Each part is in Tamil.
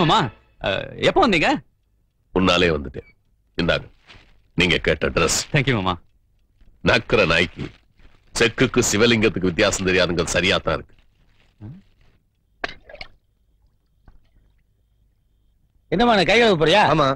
மாமா. எப்போ வந்தீங்க? முன்னாலே வந்துட்டேன். இந்தாங்க நீங்க கேட்ட ட்ரெஸ். தேங்க்யூ மாமா. நக்கர நாய்க்கு செக்குக்கு சிவலிங்கத்துக்கு வித்தியாசம் தெரியாதுங்க. சரியா தான் இருக்கு. என்னமா கை கழுவ போறியா? ஆமா.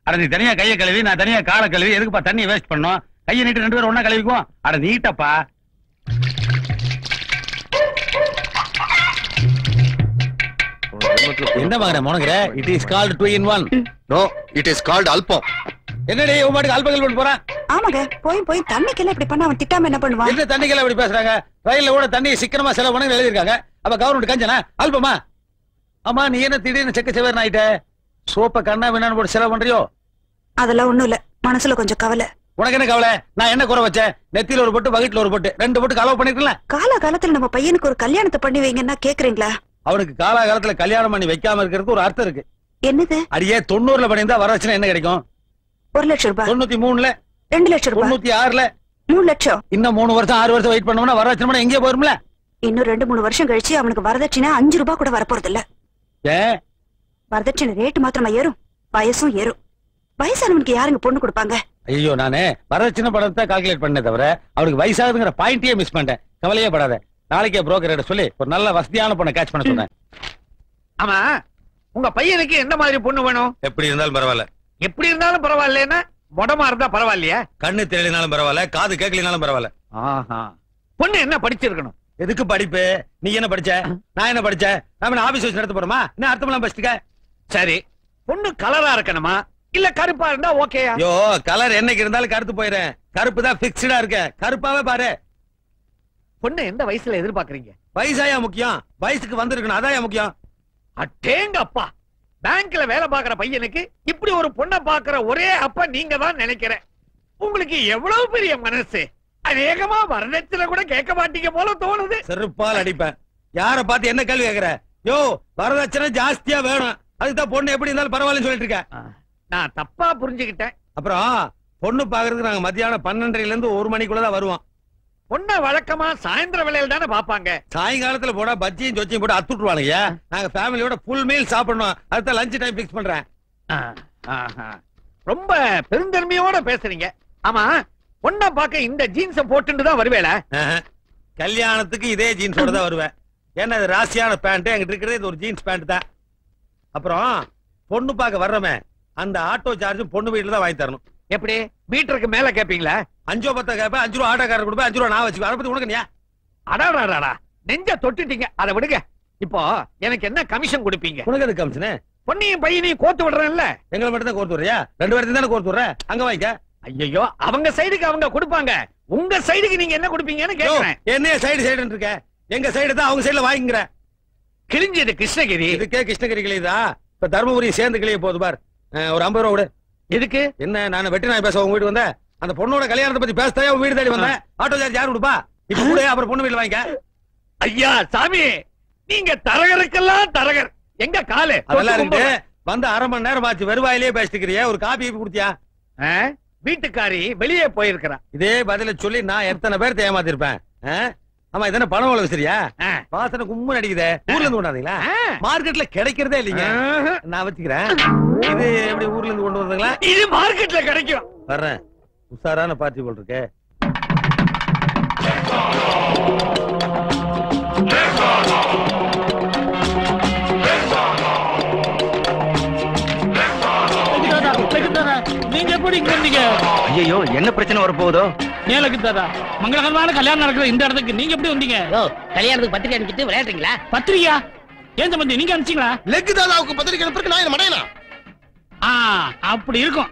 அட நீ தனியா கையை கழுவி நான் தனியா காலை கழுவி எதுக்குப்பா தண்ணியை வேஸ்ட் பண்ணோம்? கையை நீட்டு 2 பேரும் ஒண்ணா கழுவிக்குவோம். அட நீட்டப்பா. என்ன மகனே முனங்கற? It is called 2 in 1. No, it is called album. என்னடே இவன் பாட்டுக்கு அல்பகல் பண்ண போறான்? ஆமாங்க, போய் தண்ணிக்கெல்லாம் இப்படி பண்ண அவன் திட்டாம என்ன பண்ணுவான்? என்ன தண்ணிக்கெல்லாம் இப்படி பேசுறாங்க? ரயில்ல கூட தண்ணி சிக்கனமா செலவு பண்ணி எழுதிருக்காங்க. அப்ப கவர்மெண்ட் கஞ்சனா அல்பமா? ஆமா, நீ என்ன திடீர்னு செக்க செவேர்னு ஆயிட்ட? சோப்ப கண்ணா வேணான்னு போட்டு செலவு பண்றியோ? அதெல்லாம் ஒண்ணும் இல்ல, மனசுல கொஞ்சம் கவலை. உனக்கு என்ன கவலை? நான் என்ன குறை வச்சேன்? நெத்தியில ஒரு பொட்டு, வகிட்டுல ஒரு பொட்டு, 2 பொட்டு கலவு பண்ணிருக்கல. காலகாலத்துல நம்ம பையனுக்கு ஒரு கல்யாணத்தை பண்ணி வைங்கன்னா கேக்குறீங்களா? அவனுக்கு காலகாலத்துல கல்யாணம் பண்ணி வைக்காம இருக்கிறதுக்கு ஒரு அர்த்தம் இருக்கு. என்னது? அடியே 90ல பண்ணியிருந்தா வரவச்சுனா என்ன கிடைக்கும்? 1 லட்சம் ரூபாய். 93ல 2 லட்சம் ரூபாய். 96ல 3 லட்சம். இன்னும் 3 வருஷம் 6 வருஷம் வெயிட் பண்ணோம்னா வரவச்சுனா எங்கே போயிரும்ல? இன்னும் 2-3 வருஷம் கழிச்சு அவனுக்கு வரதட்சணை 5 ரூபாய் கூட வரப்போறது இல்ல. ஏன்? வரதட்சணை ரேட் மாத்திரமா ஏறும், வயசும் ஏறும். வயசானவனுக்கு யாருங்க பொண்ணு கொடுப்பாங்க? ஐயோ, நானே வரதட்சணை படத்தை கால்குலேட் பண்ணேன் தவிர அவனுக்கு வயசாகுதுங்கிற பாயிண்டே மிஸ் பண்ணிட்டேன். கவலையே படாத. நாளைக்கே புரோக்கர் சொல்லி ஒரு நல்ல வசதியான பொண்ணை கேட்ச் பண்ண சொன்னேன். ஆமா, உங்க பையனுக்கு எந்த மாதிரி பொண்ணு வேணும்? எப்படி இருந்தாலும் பரவாயில்ல. எப்படி இருந்தாலும் பரவாயில்லைன்னா மொடமா இருந்தா பரவாயில்லையா? கண்ணு தெரியலினாலும் பரவாயில்ல, காது கேட்கலினாலும் பரவாயில்ல. பொண்ணு என்ன படிச்சிருக்கணும்? எதுக்கு படிப்பு? நீ என்ன படிச்ச? நான் என்ன படிச்சேன்? நாம ஆபீஸ் வச்சு நடத்த போறோமா? என்ன அர்த்தமெல்லாம் படிச்சுக்க? சரி, பொண்ணு கலரா இருக்கணுமா இல்ல கருப்பா இருந்தா ஓகேயா? ஐயோ, கலர் என்னைக்கு இருந்தாலும் கருத்து போயிடுறேன். கருப்பு தான் பிக்ஸ்டா இருக்க. கருப்பாவே பாரு. பொண்ணு எந்த வயசுல எதிர்பார்க்கறீங்க? வயசாயா முக்கியம்? வயசுக்கு வந்திருக்கணும், அதாயா முக்கியம். அட்டேங்க அப்பா, பேங்க்ல வேலை பாக்குற பையனுக்கு இப்படி ஒரு பொண்ணை பாக்குற ஒரே அப்பா நீங்க தான் நினைக்கிறேன். உங்களுக்கு எவ்வளவு பெரிய மனசு! அநேகமா வரதட்சணை கூட கேட்க மாட்டீங்க போல தோணுது. செருப்பால் அடிப்பேன். யார பார்த்து என்ன கேள்வி கேக்குற? யோ, வரதட்சணை ஜாஸ்தியா வேணும், அதுதான் பொண்ணு எப்படி இருந்தாலும் பரவாயில்லன்னு சொல்லிட்டு இருக்க. நான் தப்பா புரிஞ்சுக்கிட்டேன். அப்புறம் பொண்ணு பாக்குறதுக்கு நாங்க மத்தியானம் 12:30ல இருந்து 1 மணிக்குள்ளதான் வருவோம். பொண்ணை வழக்கமா சாயந்தர வேலையில தானே பாப்பாங்க. சாயங்காலத்துல போனா பஜ்ஜியும் சொச்சியும் போட்டு அத்துட்டுவானுங்க. நாங்க ஃபேமிலியோட ஃபுல் மீல் சாப்பிடணும். அதுதான் லஞ்ச் டைம் பிக்ஸ் பண்றேன். ரொம்ப பெருந்தன்மையோட பேசுறீங்க. ஆமா, பொண்ணை பார்க்க இந்த ஜீன்ஸ போட்டுட்டு தான் வருவேல? கல்யாணத்துக்கு இதே ஜீன்ஸோட தான் வருவேன். ஏன்னா இது ராசியான பேண்ட், எங்கிட்ட இருக்கிறது இது ஒரு ஜீன்ஸ் பேண்ட் தான். அப்புறம் பொண்ணு பார்க்க வர்றமே அந்த ஆட்டோ சார்ஜும் பொண்ணு வீட்டுல தான் வாங்கி தரணும். எப்படி? மீட்டருக்கு மேல கேப்பீங்களா? 5 10 கேப்ப 5 ரூபா ஆட்டோக்காரர் கொடுப்பேன், 5 ரூபா நான் வச்சுக்குவேன். அதை பத்தி உனக்கு நீயா? அடாடாடா, நெஞ்ச தொட்டுட்டீங்க. அதை விடுங்க. இப்போ எனக்கு என்ன கமிஷன் கொடுப்பீங்க? உனக்கு எது கமிஷனு? பொண்ணையும் பையனையும் கோர்த்து விடுறேன்ல. எங்களை மட்டும் தான் கோர்த்து விடுறியா? 2 பேருக்கு தானே கோர்த்து விடுற. அங்க வாங்கிக்க. ஐயோ, அவங்க சைடுக்கு அவங்க கொடுப்பாங்க, உங்க சைடுக்கு நீங்க என்ன கொடுப்பீங்கன்னு கேக்குறேன். என்ன சைடு சைடுன்னு இருக்க? எங்க சைடு தான் அவங்க சைடுல வாங்கிக்கிற. கிழிஞ்சது கிருஷ்ணகிரி. இதுக்கே கிருஷ்ணகிரி கிளியுதா? இப்ப தர்மபுரி சேர்ந்து கிளிய போகுது பார். ஒரு 50 ரூபா கொடு. எதுக்கு? என்ன நான் வெட்டி நாய் பேச உங்க வீட்டு வந்தேன்? அந்த பொண்ணோட கல்யாணத்தை பத்தி பேசத்தாயா உங்க வீடு தேடி வந்தேன். ஆட்டோ சார்ஜ் யாரு கொடுப்பா? இப்ப கூட அப்புறம் பொண்ணு வீட்டுல வாங்கிக்க. ஐயா சாமி, நீங்க தரகருக்கெல்லாம் தரகர். எங்க காலு அதெல்லாம் இருக்கு. வந்து 1/2 மணி நேரம் ஆச்சு, வெறுவாயிலேயே பேசிக்கிறியா? ஒரு காபி குடுத்தியா? வீட்டுக்காரி வெளியே போயிருக்கிறா. இதே பதில சொல்லி நான் எத்தனை பேர் ஏமாத்திருப்பேன். ஆமா, இதென்ன பணம் உள்ள விசிறியா? வாசனை கும்மு அடிக்குதே. ஊர்ல இருந்து கொண்டாந்தீங்களா? மார்க்கெட்ல கிடைக்கிறதே இல்லைங்க. நான் வச்சுக்கிறேன். இது எப்படி ஊர்ல இருந்து கொண்டு வந்தீங்களா? இது மார்க்கெட்ல கிடைக்கும். வர்றேன். உஷாரான பார்ட்டி போல் இருக்கு. நீங்க எப்படி இங்க வந்தீங்க? ஐயோ, என்ன பிரச்சனை வரப்போகுதோ? நேலுக்கு தாதா, மங்களகரமான கல்யாணம் நடக்குது இந்த இடத்துக்கு நீங்க எப்படி வந்தீங்க? கல்யாணத்துக்கு பத்திரிக்கை அனுப்பிட்டு விளையாடுறீங்களா? பத்திரிக்கையா? ஏன் சம்பந்தி நீங்க அனுப்பிச்சீங்களா? லெக் தாதாவுக்கு பத்திரிக்கை அனுப்புறதுக்கு நான் என்ன மடையனா? அப்படி இருக்கும்.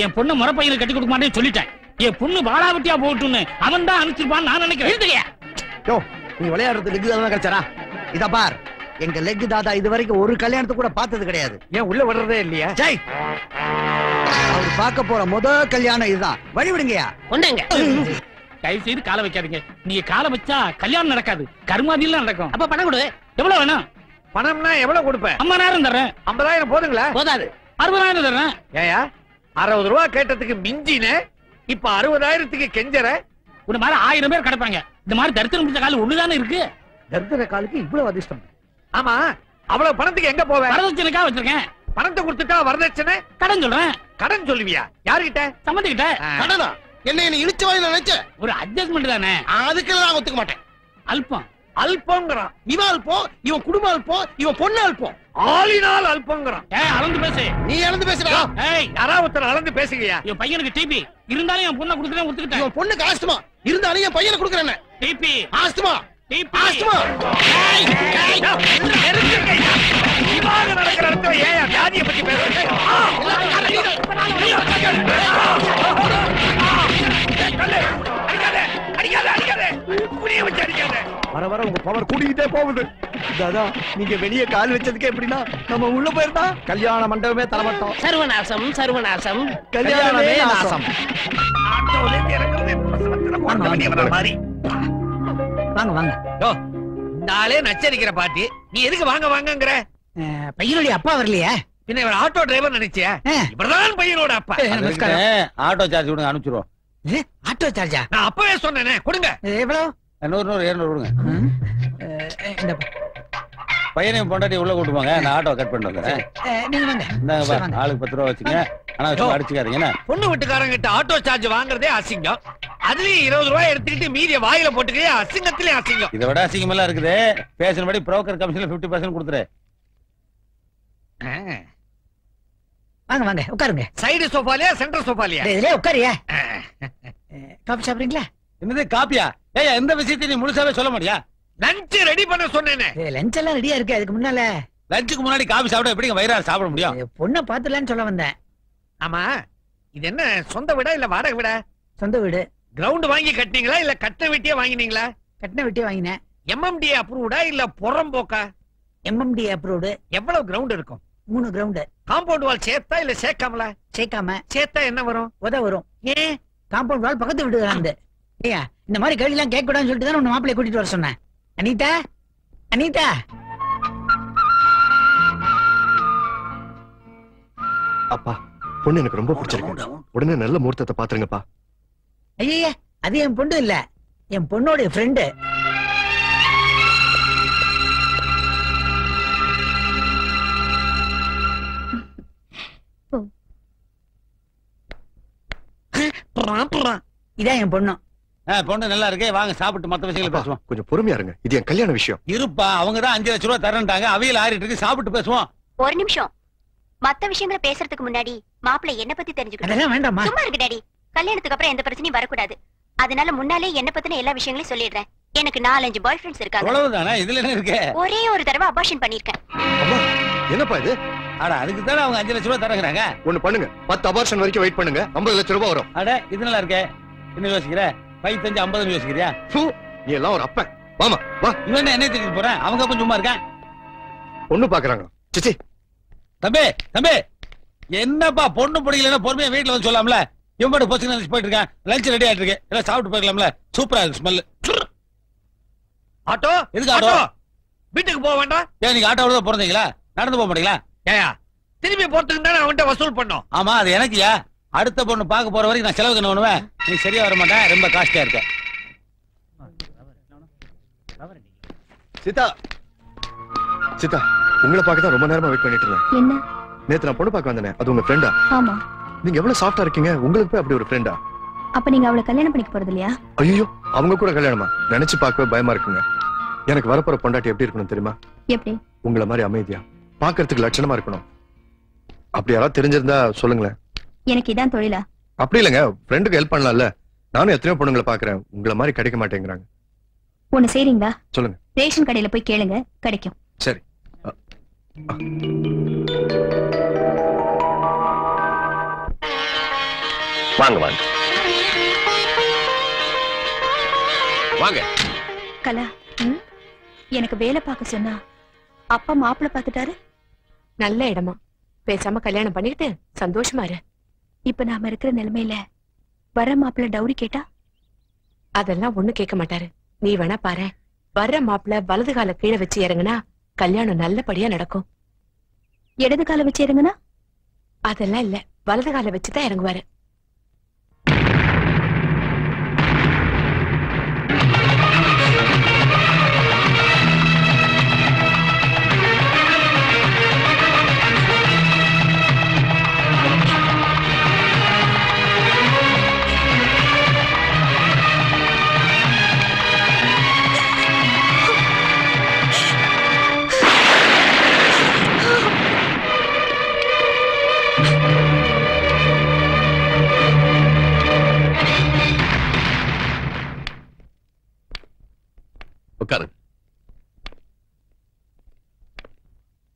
என் பொண்ணு முறை பையனுக்கு கட்டி கொடுக்க மாட்டேன்னு சொல்லிட்டேன். என் பொண்ணு வாழாவட்டியா போட்டுன்னு அவன் தான் அனுப்பிச்சிருப்பான்னு நான் நினைக்கிறேன். நீ விளையாடுறது லெக் தாதா கிடைச்சாரா? இத பார், எங்க லெக் தாதா இது வரைக்கும் ஒரு கல்யாணத்தை கூட பார்த்தது கிடையாது. ஏன் உள்ள வர்றதே இல்லையா? அவர் பார்க்க போற முதல் கல்யாணம் இதுதான். வழி விடுங்கயா. கொண்டாங்க. தயவு செய்து காலை வைக்காதீங்க. நீங்க காலை வச்சா கல்யாணம் நடக்காது, கருமாதியெல்லாம் நடக்கும். அப்ப பணம் கொடு. எவ்வளவு வேணும்? பணம்னா எவ்வளவு கொடுப்பேன்? 50,000 தர்றேன். 50,000 போதுங்களா? போதாது. 60,000 தர்றேன். ஏயா 60 ரூபா கேட்டதுக்கு மிஞ்சின, இப்ப 60,000க்கு கெஞ்சற? ஒரு மாதிரி 1000 பேர் கிடப்பாங்க. இந்த மாதிரி தரித்திரம் பிடிச்ச காலம் ஒண்ணுதானே இருக்கு. தரித்திர காலுக்கு இவ்வளவு அதிர்ஷ்டம். ஆமா, அவ்வளவு பணத்துக்கு எங்க போவேன்? வரதட்சணைக்கா வச்சிருக்கேன். பணத்தை கொடுத்துட்டா வரதட்சணை? கடன் சொல்றேன். கடன் சொல்லுவியா? யாருகிட்ட? சம்மந்திக்கிட்ட. கடனா என்ன இழுச்சு வாங்கி நினைச்சேன். ஒரு அட்ஜஸ்ட்மெண்ட் தானே. அதுக்கெல்லாம் நான் ஒத்துக்க மாட்டேன். அல்பம். அல்பங்கிறான். இவன் அல்பம், இவன் குடும்பம் அல்பம், இவன் பொண்ணு அல்பம். ஆளினால் அல்பங்கிறான். அளந்து பேசு. நீ அளந்து பேசுறா? யாராவது ஒருத்தர் அளந்து பேசுகியா? என் பையனுக்கு டிபி இருந்தாலும் என் பொண்ணை கொடுக்குறேன் ஒத்துக்கிட்டேன். இவன் பொண்ணுக்கு ஆஸ்துமா இருந்தாலும் என் பையனை கொடுக்குறேன். TB asthma TB asthma. இவாக நடக்கிற இடத்துல ஏன் வியாதியை பத்தி பேசுறேன்? வர வர உங்க பவர் கூட்டிக்கிட்டே போகுது. தாதா நீங்க வெளியே கால் வச்சதுக்கு எப்படின்னா நம்ம உள்ள போயிருந்தா கல்யாண மண்டபமே தரமாட்டோம். சர்வநாசம் சர்வநாசம். கல்யாணமே நாசம். வாங்க வாங்க. நாளே நச்சரிக்கிற பாட்டி, நீ எதுக்கு வாங்க வாங்கங்கிற? பையனுடைய அப்பா வரலையா? பின்ன இவர் ஆட்டோ டிரைவர் நினைச்சியா? இவர்தான் பையனோட அப்பா. ஆட்டோ சார்ஜ் கொடுங்க, அனுப்பிச்சிருவோம். ஆட்டோ சார்ஜா? நான் அப்பவே சொன்னேனே, கொடுங்க. எவ்வளவு? 100 200 கொடுங்க. இந்த பையனையும் பொண்டாட்டி உள்ள கூட்டு போங்க, நான் ஆட்டோ கட் பண்ணிட்டு வந்துடுறேன். நீங்க வாங்க. இந்தாங்க பா, ஆளுக்கு 10 ரூபா வச்சுங்க. ஆனா சும்மா அடிச்சுக்காதீங்க என்ன? பொண்ணு வீட்டுக்காரங்க கிட்ட ஆட்டோ சார்ஜ் வாங்குறதே அசிங்கம். அதுலயும் 20 ரூபாய் எடுத்துக்கிட்டு மீதிய வாயில போட்டுக்கே அசிங்கத்திலே அசிங்கம். இதை விட அசிங்கமெல்லாம் இருக்குது. பேசினபடி புரோக்கர் கமிஷன்ல 50% கொடுத்துரு. வாங்க வாங்க உட்காருங்க. சைடு சோஃபாலியா சென்டர் சோஃபாலியா? இதுலயே உட்காரியா. காபி சாப்பிடுறீங்களா? என்னது காப்பியா? ஏய், எந்த விஷயத்தையும் நீ முழுசாவே சொல்ல முடியா? லஞ்ச் ரெடி பண்ண சொன்னேனே. லஞ்ச் எல்லாம் ரெடியா இருக்கு. அதுக்கு முன்னால லஞ்சுக்கு முன்னாடி காபி சாப்பிட எப்படிங்க வயிறார சாப்பிட முடியும்? பொண்ணை பாத்துலான்னு சொல்ல வந்தேன். ஆமா, இது என்ன சொந்த வீடா இல்ல வாடகை வீடா? சொந்த வீடு. கிரவுண்ட் வாங்கி கட்டினீங்களா இல்ல கட்ட வெட்டியே வாங்கினீங்களா? கட்டின வெட்டி வாங்கினேன். எம்எம்டி அப்ரூவ்டா இல்ல புறம்போக்கா? MMD approved. எவ்வளவு கிரவுண்ட் இருக்கும்? 3 கிரவுண்ட். காம்பவுண்ட் வால் சேர்த்தா இல்ல சேர்க்காமலா? சேர்க்காம. சேர்த்தா என்ன வரும்? உத வரும். ஏன்? காம்பவுண்ட் வால் பக்கத்து வீடு. ஏயா இந்த மாதிரி கேள்வி எல்லாம் கேட்க கூடாதுன்னு சொல்லிட்டு தான் உன்னை மாப்பிள்ளை கூட்டிட்டு வர சொன்னேன். அனிதா அனிதா. அப்பா, பொண்ணு எனக்கு ரொம்ப பிடிச்சிருக்கு. உடனே நல்ல முகூர்த்தத்தை பாத்துருங்கப்பா. ஐயா, அது என் பொண்ணு இல்ல, என் பொண்ணோட ஃப்ரெண்டு. இதான் என் பொண்ணு. பொண்ணு நல்லா இருக்கே, வாங்க சாப்பிட்டு மத்த விஷயங்களை பேசுவோம். கொஞ்சம் பொறுமையா இருங்க, இது என் கல்யாண விஷயம். இருப்பா, அவங்க தான் 5 லட்சம் ரூபாய் தரேன்ட்டாங்க. அவையில் ஆறிட்டு இருக்கு, சாப்பிட்டு பேசுவோம். ஒரு நிமிஷம். மத்த விஷயங்களை பேசுறதுக்கு முன்னாடி மாப்பிள்ளை என்ன பத்தி தெரிஞ்சுக்கணும். அதெல்லாம் வேண்டாமா? சும்மா இருக்கு டாடி. கல்யாணத்துக்கு அப்புறம் எந்த பிரச்சனையும் வரக்கூடாது. அதனால முன்னாலே என்ன பத்தின எல்லா விஷயங்களையும் சொல்லிடுறேன். எனக்கு 4-5 பாய் ஃப்ரெண்ட்ஸ் இருக்காங்க. அவ்வளவுதானே, இதுல என்ன இருக்கு? ஒரே ஒரு தடவை அபார்ஷன் பண்ணிருக்கேன். என்னப்பா இது? அட, அதுக்கு தானே அவங்க 5 லட்சம் ரூபாய் தரங்கறாங்க. ஒண்ணு பண்ணுங்க, 10 அபார்ஷன் வரைக்கும் வெயிட் பண்ணுங்க, 50 லட்சம் ரூபாய் வரும். அட, இது நல்லா இருக்கே. என்ன யோசிக்கிற? 5 50 யோசிக்கிறியா? நீ எல்லாம் ஒரு அப்பன். வாமா வா. இவன் என்ன தெரிஞ்சு போறேன்? அவங்க அப்ப சும்மா இருக்கான். பொண்ணு பாக்குறாங்க. சிச்சி தம்பி தம்பி, என்னப்பா பொண்ணு பிடிக்கலன்னா பொறுமையா வீட்டுல வந்து சொல்லாம்ல. இவன் பாட்டு போச்சு போயிட்டு இருக்கேன். லஞ்ச் ரெடி ஆயிட்டு இருக்கு, எல்லாம் சாப்பிட்டு போயிடலாம்ல. சூப்பரா இருக்கு ஸ்மெல். ஆட்டோ எதுக்கு ஆட்டோ? வீட்டுக்கு போக வேண்டாம்? ஏன் நீங்க ஆட்டோட தான் பிறந்தீங்களா? நடந்து போக மாட்டீங்களா? ஏயா, திரும்பி போறதுக்கு தானே அவன்கிட்ட வசூல் பண்ணோம். ஆமா, அது எனக்குயா. அடுத்த பொண்ணு பார்க்க போற வரைக்கும் நான் செலவுக்கு என்ன பண்ணுவேன்? நீ சரியா வர மாட்டேன், ரொம்ப காஸ்ட்லியா இருக்க. சீதா சீதா, உங்களை பார்க்க தான் ரொம்ப நேரமா வெயிட் பண்ணிட்டு இருந்தேன். என்ன? நேத்து நான் பொண்ணு பார்க்க வந்தேனே, அது உங்க ஃப்ரெண்டா? ஆமா. நீங்க எவ்வளவு சாஃப்டா இருக்கீங்க, உங்களுக்கு போய் அப்படி ஒரு ஃப்ரெண்டா? அப்ப நீங்க அவளை கல்யாணம் பண்ணிக்க போறது இல்லையா? ஐயோ, அவங்க கூட கல்யாணமா? நினைச்சு பார்க்கவே பயமா இருக்குங்க. எனக்கு வரப்போற பொண்டாட்டி எப்படி இருக்கணும் தெரியுமா? எப்படி? உங்களை மாதிரி அமைதியா, பாக்குறதுக்கு லட்சணமா இருக்கணும். அப்படி யாராவது தெரிஞ்சிருந்தா சொல்லுங்களேன். எனக்கு இதான் தொழிலா? அப்படி இல்லைங்க, ஃப்ரெண்டுக்கு ஹெல்ப் பண்ணலாம்ல. நானும் எத்தனையோ பொண்ணுங்களை பாக்குறேன், உங்களை மாதிரி கிடைக்க மாட்டேங்கிறாங்க. ஒண்ணு செய்றீங்களா? சொல்லுங்க. ரேஷன் கடையில போய் கேளுங்க, கிடைக்கும். சரி. வாங்க வாங்க வாங்க. கலா, எனக்கு வேலை பார்க்க சொன்னா அப்பா மாப்பிள்ளை பார்த்துட்டாரு. நல்ல இடமா, பேசாம கல்யாணம் பண்ணிக்கிட்டு சந்தோஷமா இரு. இப்ப நாம இருக்கிற நிலைமையில வர மாப்பிள்ளை டவுரி கேட்டா? அதெல்லாம் ஒண்ணு கேட்க மாட்டாரு. நீ வேணா பாரு, வர்ற மாப்பிள்ளை வலது கால கீழே வச்சு இறங்குனா கல்யாணம் நல்லபடியா நடக்கும். இடது கால வச்சு இறங்குனா? அதெல்லாம் இல்ல, வலது கால வச்சுதான் இறங்குவாரு.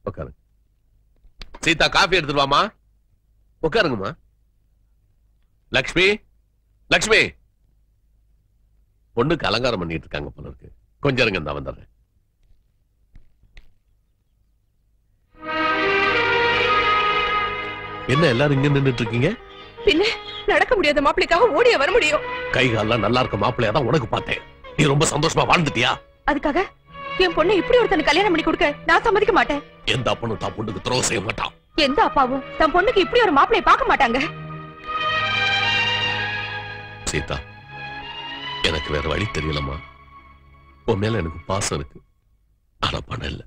உட்காருங்க. சீதா காஃபி எடுத்துட்டு வாமா. உட்காருங்கம்மா. லக்ஷ்மி, லக்ஷ்மி, பொண்ணுக்கு அலங்காரம் பண்ணிட்டு இருக்காங்க போல இருக்கு. கொஞ்சம் இருங்க, நான் வந்துடுறேன். என்ன எல்லாரும் இங்க நின்னுட்டு இருக்கீங்க? பின்ன நடக்க முடியாத மாப்பிளைக்காக ஓடிய வர முடியும். கை கால்லாம் நல்லா இருக்க மாப்பிள்ளையா தான் உனக்கு பார்த்தேன். நீ ரொம்ப சந்தோஷமா வாழ்ந்துட்டியா? அதுக்காக என் பொண்ணை இப்படி ஒருத்தனுக்கு கல்யாணம் பண்ணி கொடுக்க நான் சம்மதிக்க மாட்டேன். எந்த அப்பனும் தான் பொண்ணுக்கு துரோகம் செய்ய மாட்டான். எந்த அப்பாவும் தன் பொண்ணுக்கு இப்படி ஒரு மாப்பிளையை பார்க்க மாட்டாங்க. சீதா, எனக்கு வேற வழி தெரியலம்மா. உன் மேல எனக்கு பாசம் இருக்கு, ஆனா பணம் இல்ல.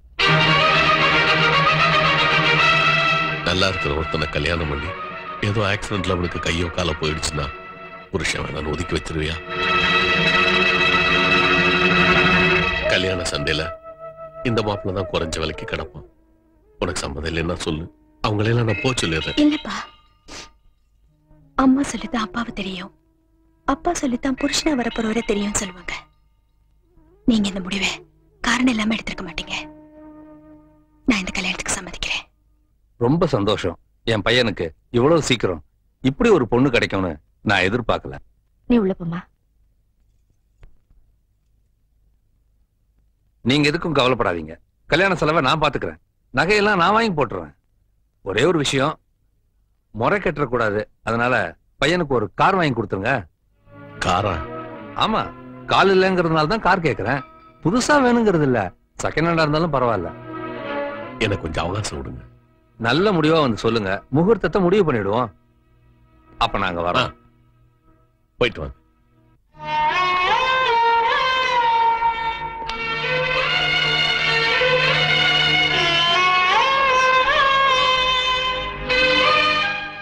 நல்லா இருக்கிற ஒருத்தனை கல்யாணம் பண்ணி ஏதோ ஆக்சிடென்ட்ல அவனுக்கு கையோ கால போயிடுச்சுன்னா புருஷன் வேணான்னு ஒதுக்கி வச்சிருவியா? கல்யாண சண்டையில இந்த மாப்பிள்ள தான் குறைஞ்ச விலைக்கு கிடப்பான். உனக்கு சம்மதம் இல்லைன்னா சொல்லு, அவங்களெல்லாம் நான் போ சொல்லிடுறேன். இல்லப்பா, அம்மா சொல்லித்தான் அப்பாவை தெரியும், அப்பா சொல்லித்தான் புருஷனா வரப்போறவரை தெரியும் சொல்லுவாங்க. நீங்க இந்த முடிவை காரணம் இல்லாம எடுத்திருக்க மாட்டீங்க. நான் இந்த கல்யாணத்துக்கு சம்மதிக்கிறேன். ரொம்ப சந்தோஷம். என் பையனுக்கு இவ்வளவு சீக்கிரம் இப்படி ஒரு பொண்ணு கிடைக்கும்னு நான் எதிர்பார்க்கல. நீ உள்ள போமா. நீங்க எதுக்கும் கவலைப்படாதீங்க. கல்யாண செலவை நான் பாத்துக்கிறேன். நகையெல்லாம் நான் வாங்கி போட்டுருவேன். ஒரே ஒரு விஷயம், முறை கெட்டுற கூடாது. அதனால பையனுக்கு ஒரு கார் வாங்கி கொடுத்துருங்க. காரா? ஆமா, கால் இல்லைங்கிறதுனால தான் கார் கேட்கிறேன். புதுசா வேணுங்கிறது இல்ல, செகண்ட் ஹேண்டா இருந்தாலும் பரவாயில்ல. எனக்கு கொஞ்சம் அவகாசம் விடுங்க. நல்ல முடிவா வந்து சொல்லுங்க, முகூர்த்தத்தை முடிவு பண்ணிடுவோம். அப்ப நாங்க வரோம். போயிட்டு வாங்க.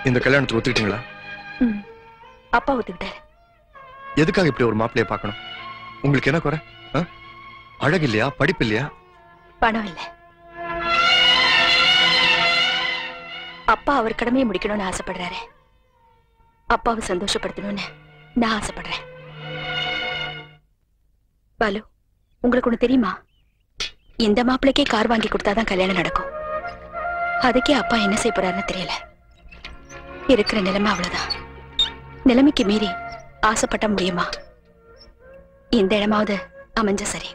இந்த கல்யாணத்துக்கு ஒத்துக்கிட்டீங்களா? அப்பா ஒத்துக்கிட்டாரு. எதுக்காக இப்படி ஒரு மாப்பிள்ளைய பார்க்கணும்? உங்களுக்கு என்ன குறை? அழகு இல்லையா? படிப்பு இல்லையா? பணம் இல்ல. அப்பா அவர் கடமையை முடிக்கணும்னு ஆசைப்படுறாரு. அப்பாவை சந்தோஷப்படுத்தணும்னு நான் ஆசைப்படுறேன். பாலு, உங்களுக்கு ஒண்ணு தெரியுமா? இந்த மாப்பிள்ளைக்கே கார் வாங்கி கொடுத்தாதான் கல்யாணம் நடக்கும். அதுக்கே அப்பா என்ன செய்ய போறாருன்னு தெரியல. இருக்கிற நிலைமை அவ்வளவுதான். நிலைமைக்கு மீறி ஆசைப்பட்ட முடியுமா? இந்த இடமாவது அமைஞ்ச சரி.